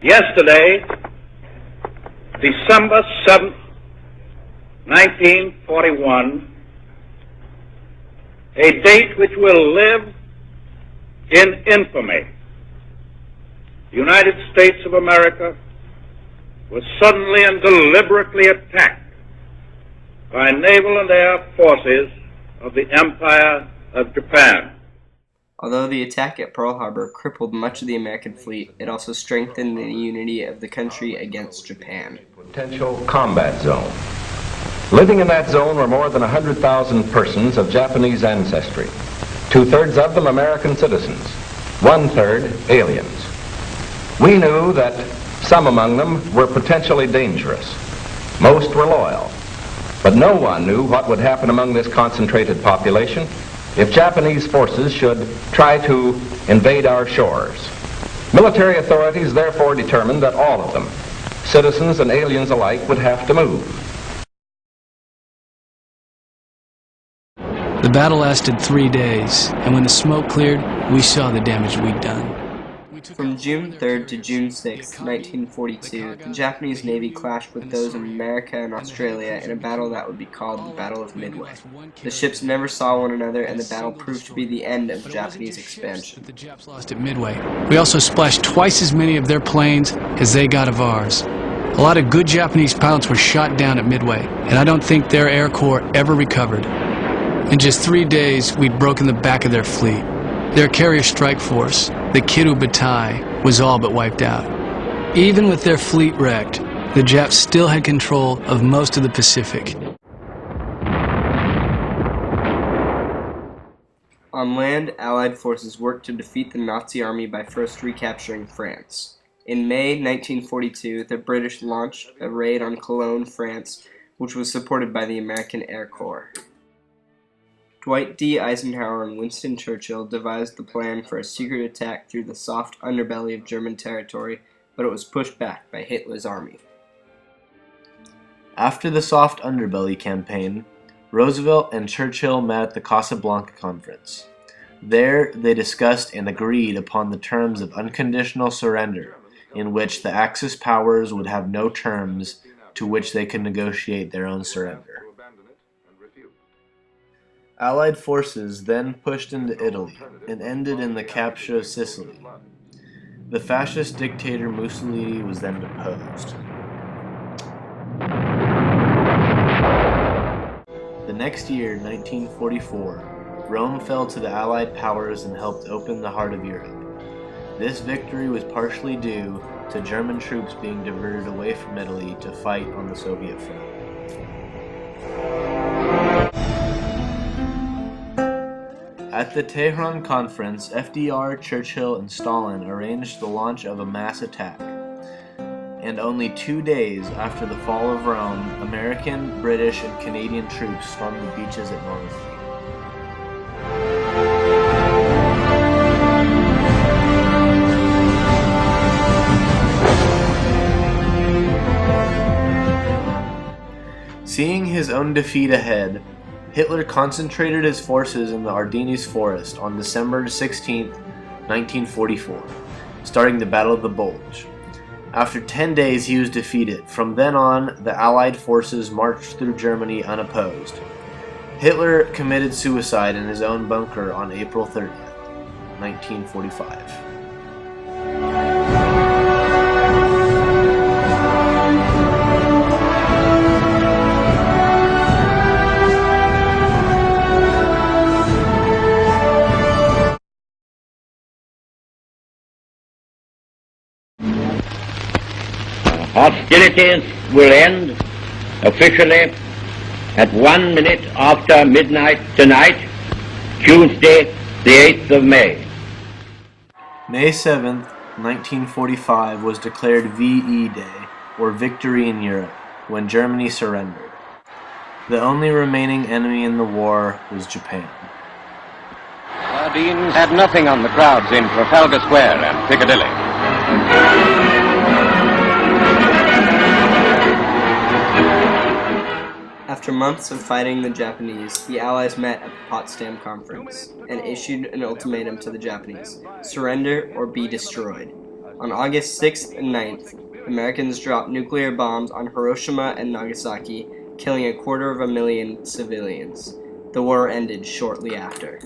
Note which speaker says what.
Speaker 1: Yesterday, December 7th, 1941, a date which will live in infamy, the United States of America was suddenly and deliberately attacked by naval and air forces of the Empire of Japan.
Speaker 2: Although the attack at Pearl Harbor crippled much of the American fleet, it also strengthened the unity of the country against Japan.
Speaker 3: Potential combat zone. Living in that zone were more than 100,000 persons of Japanese ancestry. 2/3 of them American citizens, 1/3 aliens. We knew that some among them were potentially dangerous. Most were loyal. But no one knew what would happen among this concentrated population if Japanese forces should try to invade our shores. Military authorities therefore determined that all of them, citizens and aliens alike, would have to move.
Speaker 4: The battle lasted 3 days, and when the smoke cleared, we saw the damage we'd done.
Speaker 2: From June 3rd to June 6th, 1942, the Japanese Navy clashed with those of America and Australia in a battle that would be called the Battle of Midway. The ships never saw one another, and the battle proved to be the end of Japanese expansion.
Speaker 4: The Japs lost at Midway. We also splashed twice as many of their planes as they got of ours. A lot of good Japanese pilots were shot down at Midway, and I don't think their Air Corps ever recovered. In just 3 days, we'd broken the back of their fleet. Their carrier strike force, the Kiru Batai, was all but wiped out. Even with their fleet wrecked, the Japs still had control of most of the Pacific.
Speaker 2: On land, Allied forces worked to defeat the Nazi army by first recapturing France. In May 1942, the British launched a raid on Cologne, France, which was supported by the American Air Corps. Dwight D. Eisenhower and Winston Churchill devised the plan for a secret attack through the soft underbelly of German territory, but it was pushed back by Hitler's army. After the soft underbelly campaign, Roosevelt and Churchill met at the Casablanca Conference. There, they discussed and agreed upon the terms of unconditional surrender, in which the Axis powers would have no terms to which they could negotiate their own surrender. Allied forces then pushed into Italy and ended in the capture of Sicily. The fascist dictator Mussolini was then deposed. The next year, 1944, Rome fell to the Allied powers and helped open the heart of Europe. This victory was partially due to German troops being diverted away from Italy to fight on the Soviet front. At the Tehran Conference, FDR, Churchill, and Stalin arranged the launch of a mass attack. And only 2 days after the fall of Rome, American, British, and Canadian troops stormed the beaches at Normandy. Seeing his own defeat ahead, Hitler concentrated his forces in the Ardennes forest on December 16, 1944, starting the Battle of the Bulge. After 10 days, he was defeated. From then on, the Allied forces marched through Germany unopposed. Hitler committed suicide in his own bunker on April 30, 1945.
Speaker 5: Hostilities will end officially at 1 minute after midnight tonight, Tuesday, the 8th of May.
Speaker 2: May 7th, 1945 was declared VE Day, or Victory in Europe, when Germany surrendered. The only remaining enemy in the war was Japan.
Speaker 6: Sardines had nothing on the crowds in Trafalgar Square and Piccadilly.
Speaker 2: After months of fighting the Japanese, the Allies met at the Potsdam Conference and issued an ultimatum to the Japanese: surrender or be destroyed.
Speaker 7: On August 6th and 9th, Americans dropped nuclear bombs on Hiroshima and Nagasaki, killing 250,000 civilians. The war ended shortly after.